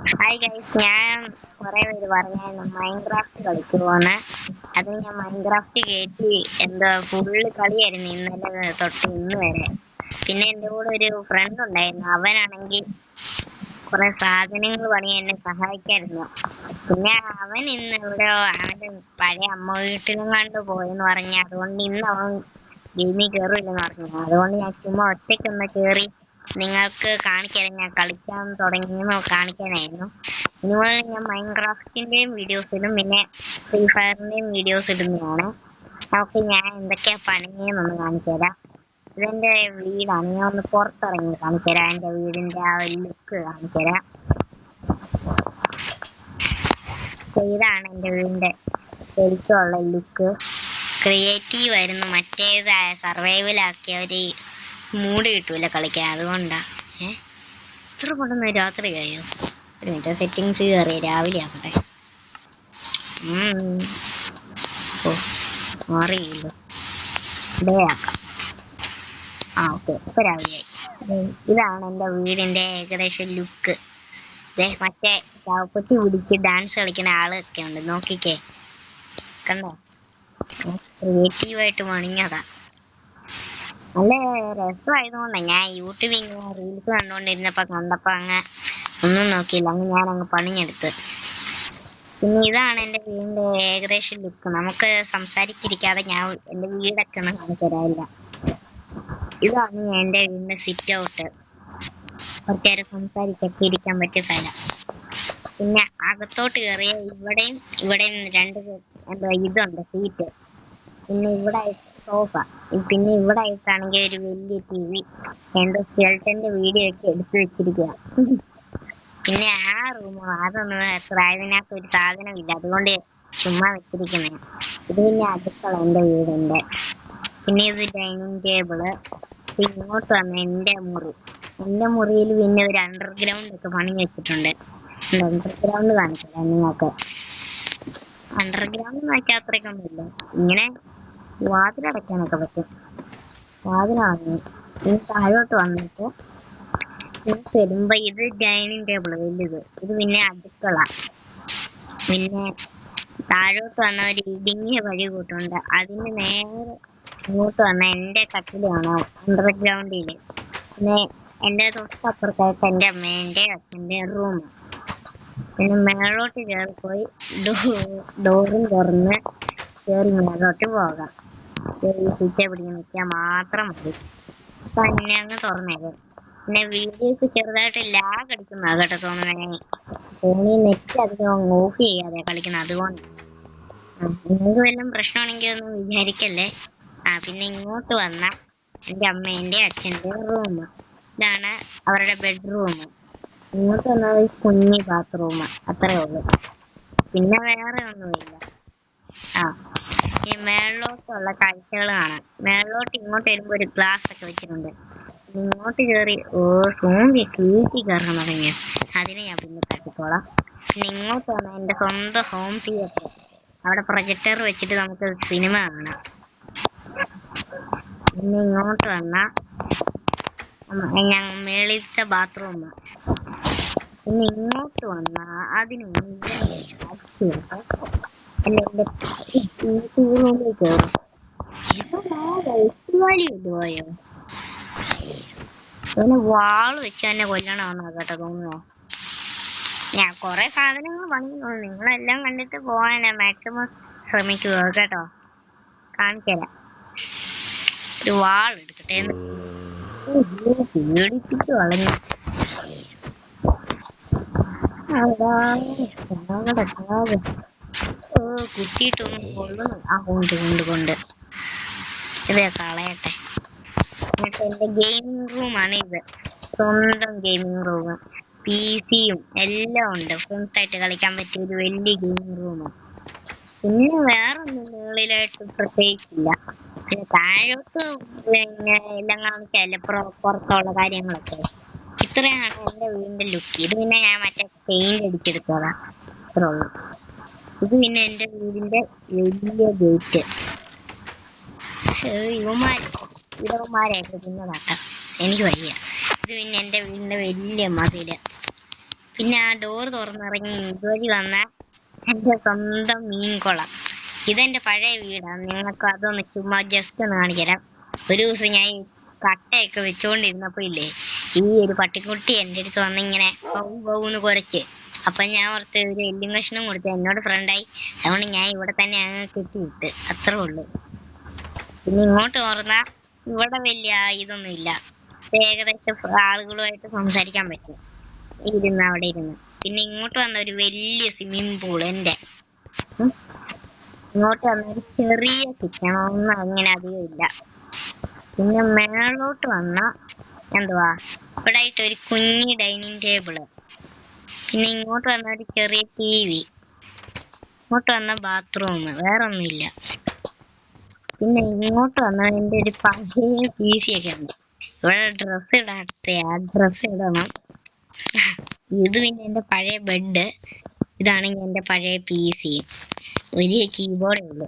Hi guys, ഞാൻ കുറെ പേര് പറഞ്ഞായിരുന്നു മൈൻക്രാഫ്റ്റ് കളിക്കുമോന്ന്. അത് ഞാൻ മൈൻക്രാഫ്റ്റ് കയറ്റി എന്താ ഫുള്ള് കളിയായിരുന്നു ഇന്നലെ തൊട്ട് ഇന്ന് വരെ. പിന്നെ എൻ്റെ കൂടെ ഒരു ഫ്രണ്ട് ഉണ്ടായിരുന്നു, അവനാണെങ്കിൽ കുറെ സാധനങ്ങൾ പണി എന്നെ സഹായിക്കായിരുന്നു. പിന്നെ അവൻ ഇന്ന് ഇവിടെ അവൻ്റെ പഴയ അമ്മ വീട്ടിലും കണ്ട് പോയെന്ന് പറഞ്ഞ, അതുകൊണ്ട് ഇന്ന് അവൻ ഗെയിമിൽ കയറില്ലെന്ന് പറഞ്ഞു. അതുകൊണ്ട് ഞാൻ ചുമ്മാ ഒറ്റയ്ക്കൊന്ന് കയറി നിങ്ങൾക്ക് കാണിക്കാൻ, ഞാൻ കളിക്കാൻ തുടങ്ങിയെന്ന് കാണിക്കാനായിരുന്നു. ഇതുപോലെ ഞാൻ മൈൻക്രാഫ്റ്റിന്റെയും വീഡിയോസ് ഇടും, പിന്നെ ഫ്രീ ഫയറിന്റെയും വീഡിയോസ് ഇടുന്നതാണ്. നമുക്ക് ഞാൻ എന്തൊക്കെയാ പണിയെന്നൊന്ന് കാണിച്ചു തരാം. ഇതെന്റെ വീടാണ്, ഞാൻ ഒന്ന് പുറത്തിറങ്ങി കാണിച്ചു തരാം. എൻ്റെ വീടിന്റെ ആ ലുക്ക് കാണിച്ചു തരാം. ഇതാണ് എൻ്റെ വീടിന്റെ ശരിക്കുള്ള ലുക്ക്. ക്രിയേറ്റീവ് ആയിരുന്നു, മറ്റേത് സർവൈവലാക്കിയ ഒരു മൂഡ് കിട്ടൂല കളിക്കാൻ, അതുകൊണ്ടാ. ഇത്ര പെട്ടെന്ന് രാത്രിയായോ? ഒരു മിനിറ്റ്, സെറ്റിങ്സ് കയറി രാവിലെ ആക്കട്ടെ. ഓ മാറിയില്ലോ, ഡേ ആക്കാം. ഓക്കെ, ഇപ്പൊ രാവിലെയായി. ഇതാണ് എൻ്റെ വീടിന്റെ ഏകദേശം ലുക്ക്. മറ്റേ ചാവപ്പെട്ടി പിടിച്ച് ഡാൻസ് കളിക്കുന്ന ആളൊക്കെ ഉണ്ട്, നോക്കിക്കേ, കണ്ടോ? ക്രിയേറ്റീവായിട്ട് പണിഞ്ഞതാ. നല്ല രസമായതുകൊണ്ടാ. ഞാൻ യൂട്യൂബിൽ ഇങ്ങനെ റീൽസ് കണ്ടപ്പോ അങ്ങ് ഒന്നും നോക്കിയില്ല, ഞാനങ്ങ് പണിഞ്ഞെടുത്ത്. പിന്നെ ഇതാണ് എൻ്റെ വീടിന്റെ ഏകദേശം ലുക്ക്. നമുക്ക് സംസാരിച്ചിരിക്കാതെ ഞാൻ എൻ്റെ വീടൊക്കെ ഒന്ന് കാണിച്ചു തരാമില്ല. ഇതാണ് എൻ്റെ വീടിന്റെ സിറ്റ് ഔട്ട്. കുറച്ചേരം സംസാരിച്ചൊക്കെ ഇരിക്കാൻ പറ്റിയ സ്ഥലം. പിന്നെ അകത്തോട്ട് കയറിയ ഇവിടെയും രണ്ട് ഇതുണ്ട്, സീറ്റ്. പിന്നെ ഇവിടെ സോഫ. പിന്നെ ഇവിടെ ആയിട്ടാണെങ്കിൽ ഒരു വലിയ TV, എന്തോ സ്കെൽട്ടന്റെ വീഡിയോ ഒക്കെ എടുത്തു വെച്ചിരിക്കുക. പിന്നെ ആ റൂം അതൊന്നും അതിനകത്ത് ഒരു സാധനമില്ല, അതുകൊണ്ട് ചുമ്മാ വെച്ചിരിക്കുന്ന. ഇത് പിന്നെ അടുക്കള എൻ്റെ വീടിന്റെ. പിന്നെ ഇത് ഡൈനിങ് ടേബിള്. ഇങ്ങോട്ട് വന്ന എൻ്റെ മുറിയിൽ പിന്നെ ഒരു അണ്ടർഗ്രൗണ്ട് ഒക്കെ പണി വെച്ചിട്ടുണ്ട്. അണ്ടർഗ്രൗണ്ട് കാണിച്ചില്ല നിങ്ങൾക്ക്. അണ്ടർഗ്രൗണ്ട് എന്ന് വെച്ചാൽ അത്രയ്ക്കൊന്നും ഇല്ല, ഇങ്ങനെ വാതിലടയ്ക്കാനൊക്കെ പറ്റും. വാതിലടങ്ങി ഇനി താഴോട്ട് വന്നിട്ട് വരുമ്പോ ഇത് ഡൈനിങ് ടേബിള് വലുത്. ഇത് പിന്നെ അടുക്കള. പിന്നെ താഴോട്ട് വന്ന ഒരു ഇടുങ്ങിയ വഴി കൂട്ടുണ്ട്, അതിന് നേരെ ഇങ്ങോട്ട് വന്ന എൻ്റെ കട്ടില് കാണാം അണ്ടർഗ്രൗണ്ടില്. പിന്നെ എൻ്റെ തൊട്ടപ്പുറത്തായിട്ട് എൻ്റെ അമ്മേന്റെ അച്ഛൻ്റെ റൂം. പിന്നെ മേളോട്ട് കയറിപ്പോയി ഡോറും തുറന്ന് കയറി മേളോട്ട് പോകാം. സീറ്റേ പിടിച്ച് നിൽക്കാൻ മാത്രം മതി. തന്നെ അങ്ങ് തുറന്നേരും. പിന്നെ വീഡിയോക്ക് ചെറുതായിട്ട് ലാഗ് അടിക്കുന്ന കേട്ടോ തോന്നുന്നത്. ഫോണിൽ നെറ്റ് അധികം ഓഫ് ചെയ്യാതെ കളിക്കുന്നത്, അതുകൊണ്ട്. നിങ്ങൾക്ക് വല്ലതും പ്രശ്നമാണെങ്കിൽ ഒന്നും വിചാരിക്കല്ലേ. പിന്നെ ഇങ്ങോട്ട് വന്ന എൻ്റെ അമ്മേന്റെ അച്ഛൻ്റെ റൂം. ഇതാണ് അവരുടെ ബെഡ്റൂം. ഇങ്ങോട്ട് വന്ന ഒരു കുഞ്ഞി ബാത്റൂം, അത്രേ ഉള്ളൂ. പിന്നെ വേറെ ഒന്നുമില്ല. ഈ മേളിലോട്ടുള്ള കാഴ്ചകൾ കാണാം. മേളിലോട്ട് ഇങ്ങോട്ട് വരുമ്പോ ഒരു ഗ്ലാസ് ഒക്കെ വെച്ചിട്ടുണ്ട്. ഇങ്ങോട്ട് കയറി സൂമ്പി കീറ്റി കയറാൻ തുടങ്ങിയ അതിനെ ഞാൻ പിന്നെ തട്ടിക്കോളാം. പിന്നെ ഇങ്ങോട്ട് വന്നാൽ എൻ്റെ സ്വന്തം ഹോം തിയേറ്റർ. അവിടെ പ്രൊജക്ടർ വെച്ചിട്ട് നമുക്ക് സിനിമ കാണാം. പിന്നെ ഇങ്ങോട്ട് വന്നാൽ ഞങ്ങൾ മേളിലത്തെ ബാത്റൂം. പിന്നെ ഇങ്ങോട്ട് വന്നാ അതിന് പോയോ? പിന്നെ വാള് വെച്ച് തന്നെ കൊല്ലണമെന്നോ കേട്ടോ തോന്നുന്നോ. ഞാൻ കൊറേ സാധനങ്ങൾ പണിയുന്നു, നിങ്ങളെല്ലാം കണ്ടിട്ട് പോകാനാ മാക്സിമം ശ്രമിക്കുക കേട്ടോ. കാണിച്ചുതരാം. ഒരു വാൾ എടുക്കട്ടെ, പേടിപ്പിച്ചു വളഞ്ഞു. കുത്തിയിട്ടൊന്നും കൊള്ളുന്നു. കൊണ്ട് ഇത് കളയട്ടെ. എന്നിട്ട് എന്റെ ഗെയിമിംഗ് റൂമാണ് ഇത്. സ്വന്തം ഗെയിമിംഗ് റൂം, PC-യും എല്ലാം ഉണ്ട്. ഫ്രണ്ട്സ് ആയിട്ട് കളിക്കാൻ പറ്റിയ ഒരു വലിയ ഗെയിമിംഗ് റൂം. പിന്നെ വേറൊന്നും മുകളിലായിട്ട് പ്രത്യേകിച്ചില്ല. പിന്നെ താഴോട്ട് പിന്നെ എല്ലാം കാണിച്ചല്ലേ പുറത്തുള്ള കാര്യങ്ങളൊക്കെ. ഇത്രയാണ് എന്റെ വീടിന്റെ ലുക്ക്. ഇത് പിന്നെ ഞാൻ മറ്റേ പെയിന്റ് അടിച്ചെടുത്തതാ, ഇത്രേ ഉള്ളൂ. ഇത് പിന്നെ എന്റെ വീടിന്റെ വലിയ ഗേറ്റ്. ഇവന്മാരെയൊക്കെ പിന്നെ നട്ട എനിക്ക് വയ്യ. ഇത് പിന്നെ എന്റെ വീടിന്റെ വലിയ മതില്. പിന്നെ ആ ഡോർ തുറന്നിറങ്ങി ഇതുവഴി വന്ന എന്റെ സ്വന്തം മീൻകുളം. ഇതെന്റെ പഴയ വീടാണ്. നിങ്ങൾക്ക് അതൊന്ന് ചുമ്മാ ജസ്റ്റ് ഒന്ന് കാണിച്ചുതരാം. ഒരു ദിവസം ഞാൻ ഈ കട്ടയൊക്കെ വെച്ചുകൊണ്ടിരുന്നപ്പോ ഇല്ലേ, ഈ ഒരു പട്ടിക്കുട്ടി എൻ്റെ അടുത്ത് വന്നിങ്ങനെ ബൗന്ന് കുരച്ച്. അപ്പൊ ഞാൻ ഓർത്ത് ഒരു എല്ലും കഷ്ണം കൊടുത്ത് എന്നോട് ഫ്രണ്ടായി. അതുകൊണ്ട് ഞാൻ ഇവിടെ തന്നെ അങ്ങ് കെട്ടിയിട്ട് അത്രേ ഉള്ളൂ. പിന്നെ ഇങ്ങോട്ട് തുറന്നാ ഇവിടെ വലിയ ഇതൊന്നും ഇല്ല. ഏകദേശം ആളുകളുമായിട്ട് സംസാരിക്കാൻ പറ്റും ഇരുന്ന് അവിടെ ഇരുന്ന്. പിന്നെ ഇങ്ങോട്ട് വന്ന ഒരു വലിയ സ്വിമ്മിംഗ് പൂൾ എൻ്റെ. ഇങ്ങോട്ട് വന്ന ഒരു ചെറിയ കിച്ചൺ, ഒന്നും അങ്ങനെ അധികം ഇല്ല. പിന്നെ മേളോട്ട് വന്ന എന്തുവാ ഇവിടെ ആയിട്ട് ഒരു കുഞ്ഞി ഡൈനിങ് ടേബിള്. പിന്നെ ഇങ്ങോട്ട് വന്ന ഒരു ചെറിയ TV. ഇങ്ങോട്ട് വന്ന ബാത്റൂം, വേറെ ഒന്നുമില്ല. പിന്നെ ഇങ്ങോട്ട് വന്ന എൻ്റെ ഒരു പഴയ PC ഒക്കെ ഉണ്ട്. ഇവിടെ ഡ്രസ്സ് ഇടാത്ത ആ ഡ്രസ്സ് ഇടണം. ഇത് പിന്നെ എൻ്റെ പഴയ ബെഡ്. ഇതാണെങ്കിൽ എൻ്റെ പഴയ PC. ഒരു കീബോർഡേ ഉള്ളൂ.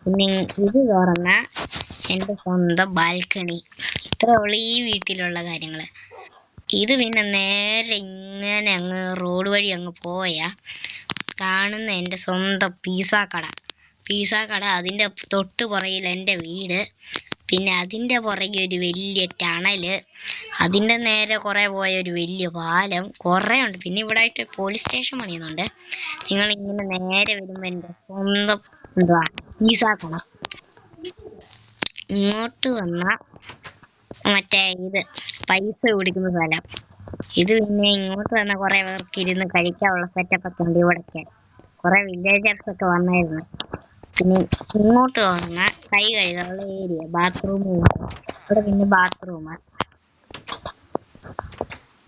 പിന്നെ ഇത് തുറന്ന എൻ്റെ സ്വന്തം ബാൽക്കണി. ഇത്രേ ഉള്ളൂ ഈ വീട്ടിലുള്ള കാര്യങ്ങള്. ഇത് പിന്നെ നേരെ ഇങ്ങനെ അങ്ങ് റോഡ് വഴി അങ്ങ് പോയാ കാണുന്ന എൻ്റെ സ്വന്തം പിസ്സ കട. അതിൻ്റെ തൊട്ട് പുറകിൽ എൻ്റെ വീട്. പിന്നെ അതിൻ്റെ പുറകെ ഒരു വലിയ ടണല്. അതിൻ്റെ നേരെ കുറെ പോയ ഒരു വലിയ പാലം. കുറെ ഉണ്ട്. പിന്നെ ഇവിടെ ആയിട്ട് പോലീസ് സ്റ്റേഷൻ പണിയുന്നുണ്ട്. നിങ്ങൾ ഇങ്ങനെ നേരെ വരുമ്പോ എൻ്റെ സ്വന്തം എന്തുവാ പിസ്സ കട. ഇങ്ങോട്ട് വന്ന മറ്റേ ഇത് പൈസ കൊടുക്കുന്ന സ്ഥലം. ഇത് പിന്നെ ഇങ്ങോട്ട് വന്ന കുറെ പേർക്ക് ഇരുന്ന് കഴിക്കാനുള്ള സെറ്റപ്പ് ഒക്കെ ഉണ്ട്. ഇവിടൊക്കെ കുറെ വില്ലേജേഴ്സ് ഒക്കെ വന്നായിരുന്നു. പിന്നെ ഇങ്ങോട്ട് വന്ന കൈ കഴുകാനുള്ള ഏരിയ, ബാത്റൂം. ഇവിടെ പിന്നെ ബാത്റൂം.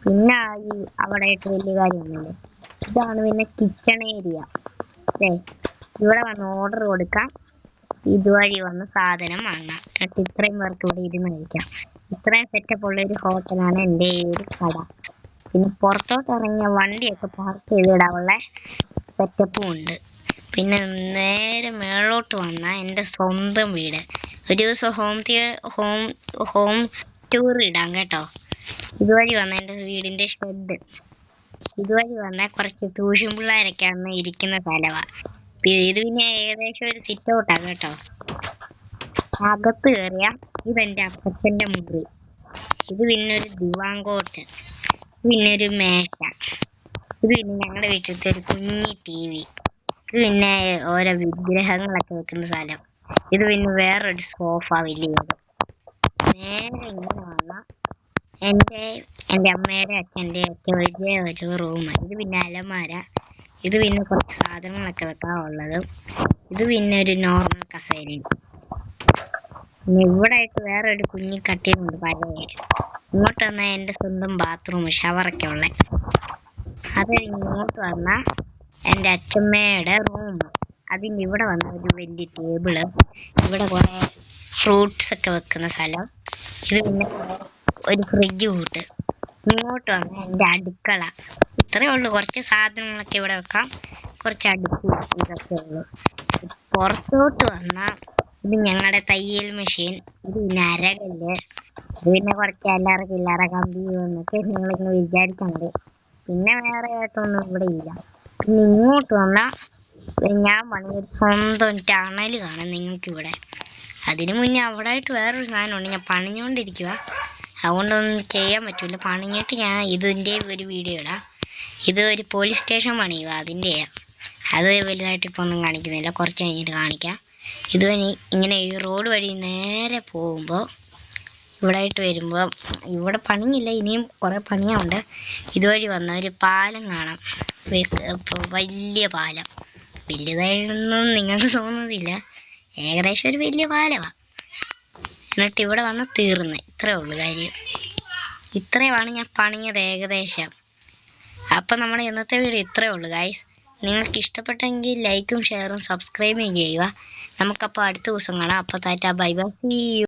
പിന്നെ ഈ അവിടെ ആയിട്ട് വലിയ കാര്യമൊന്നുമില്ല. ഇതാണ് പിന്നെ കിച്ചൺ ഏരിയ. ഇവിടെ വന്ന് ഓർഡർ കൊടുക്കാം, ഇതുവഴി വന്ന് സാധനം വാങ്ങാം. എന്നിട്ട് ഇത്രയും പേർക്ക് ഇവിടെ ഇരുന്ന് കഴിക്കാം. ഇത്രയും സെറ്റപ്പ് ഉള്ള ഒരു ഹോട്ടലാണ് എൻ്റെ ഈ ഒരു കട. പിന്നെ പുറത്തോട്ട് ഇറങ്ങിയ വണ്ടിയൊക്കെ പാർക്ക് ചെയ്തിടാനുള്ള സെറ്റപ്പും ഉണ്ട്. പിന്നെ നേരെ മേളോട്ട് വന്ന എൻ്റെ സ്വന്തം വീട്. ഒരു ദിവസം ഹോം ടൂർ ഇടാം കേട്ടോ. ഇതുവഴി വന്ന എൻ്റെ വീടിൻ്റെ ഷെഡ്. ഇതുവഴി വന്ന കുറച്ച് ട്യൂഷൻ പിള്ളേരൊക്കെ അന്ന് ഇരിക്കുന്ന സ്ഥലമാണ്. ഇത് പിന്നെ ഏകദേശം ഒരു സിറ്റ് ഔട്ടാണ് കേട്ടോ. അകത്ത് കയറിയ ഇതെൻ്റെ അപ്പച്ചൻ്റെ മുറി. ഇത് പിന്നെ ഒരു ദിവാങ്കോട്ട്. ഇത് പിന്നെ ഒരു മേശ. ഇത് പിന്നെ ഞങ്ങളുടെ വീട്ടിലത്തെ ഒരു കുഞ്ഞി TV. ഇത് പിന്നെ ഓരോ വിഗ്രഹങ്ങളൊക്കെ വെക്കുന്ന സ്ഥലം. ഇത് പിന്നെ വേറൊരു സോഫ വലിയത്. നേരെ ഇങ്ങനെ വന്ന എൻ്റെ അമ്മയുടെ അച്ഛൻ്റെ ഒക്കെ വലിയ ഒരു റൂം. ഇത് പിന്നെ അലമാര. ഇത് പിന്നെ കുറച്ച് സാധനങ്ങളൊക്കെ വെക്കാനുള്ളത്. ഇത് പിന്നെ ഒരു നോർമൽ കസേരയും. പിന്നെ ഇവിടെ ആയിട്ട് വേറെ ഒരു കുഞ്ഞി കട്ടിലുണ്ട് പഴയ. ഇങ്ങോട്ട് വന്നാൽ എൻ്റെ സ്വന്തം ബാത്റൂം, ഷവറൊക്കെ ഉള്ള. അത് ഇങ്ങോട്ട് വന്നാൽ എൻ്റെ അച്ഛമ്മയുടെ റൂം. അതിൻ്റെ ഇവിടെ വന്ന ഒരു വലിയ ടേബിള്. ഇവിടെ കുറെ ഫ്രൂട്ട്സ് ഒക്കെ വെക്കുന്ന സ്ഥലം. ഇത് പിന്നെ ഒരു ഫ്രിഡ്ജ് കൂട്ട്. ഇങ്ങോട്ട് വന്നാൽ എൻ്റെ അടുക്കള. ഇത്രയേ ഉള്ളൂ. കുറച്ച് സാധനങ്ങളൊക്കെ ഇവിടെ വെക്കാം, കുറച്ച് അടുപ്പ് ഇതൊക്കെ ഉള്ളൂ. പുറത്തോട്ട് വന്നാൽ ഇത് ഞങ്ങളുടെ തയ്യൽ മെഷീൻ. ഇത് പിന്നെ അരകല്ല്. ഇത് പിന്നെ കുറച്ച് ചില്ലറ കമ്പി എന്നൊക്കെ നിങ്ങളിങ്ങനെ വിചാരിക്കുന്നുണ്ട്. പിന്നെ വേറെ ആയിട്ടൊന്നും ഇവിടെ ഇല്ല. പിന്നെ ഇങ്ങോട്ട് വന്നാൽ ഞാൻ പണിയൊരു സ്വന്തം ടണൽ കാണാം നിങ്ങൾക്കിവിടെ. അതിന് മുന്നേ അവിടെ ആയിട്ട് വേറൊരു സാധനമുണ്ട്. ഞാൻ പണിഞ്ഞുകൊണ്ടിരിക്കുക, അതുകൊണ്ടൊന്നും ചെയ്യാൻ പറ്റില്ല. പണിഞ്ഞിട്ട് ഞാൻ ഇതിൻ്റെ ഒരു വീഡിയോ ഇടാം. ഇത് ഒരു പോലീസ് സ്റ്റേഷൻ പണിയുക, അതിൻ്റെയാണ്. അത് വലുതായിട്ട് ഇപ്പോൾ ഒന്നും കാണിക്കുന്നില്ല, കുറച്ച് കഴിഞ്ഞിട്ട് കാണിക്കാം. ഇത് ഇങ്ങനെ ഈ റോഡ് വഴി നേരെ പോകുമ്പോൾ ഇവിടെ ആയിട്ട് വരുമ്പോൾ ഇവിടെ പണിയില്ല, ഇനിയും കുറേ പണിയുണ്ട്. ഇതുവഴി വന്ന ഒരു പാലം കാണാം, വലിയ പാലം. വലിയതായിട്ടൊന്നും നിങ്ങൾക്ക് തോന്നുന്നില്ല, ഏകദേശം ഒരു വലിയ പാലമാണ്. എന്നിട്ട് ഇവിടെ വന്ന് തീർന്ന്. ഇത്രേ ഉള്ളൂ കാര്യം. ഇത്രയുമാണ് ഞാൻ പണിഞ്ഞത് ഏകദേശം. അപ്പം നമ്മുടെ ഇന്നത്തെ വീഡിയോ ഇത്രയേ ഉള്ളൂ ഗൈസ്. നിങ്ങൾക്ക് ഇഷ്ടപ്പെട്ടെങ്കിൽ ലൈക്കും ഷെയറും സബ്സ്ക്രൈബും ചെയ്യുക. നമുക്കപ്പോൾ അടുത്ത ദിവസം കാണാം. അപ്പോൾ tata bye bye, see U.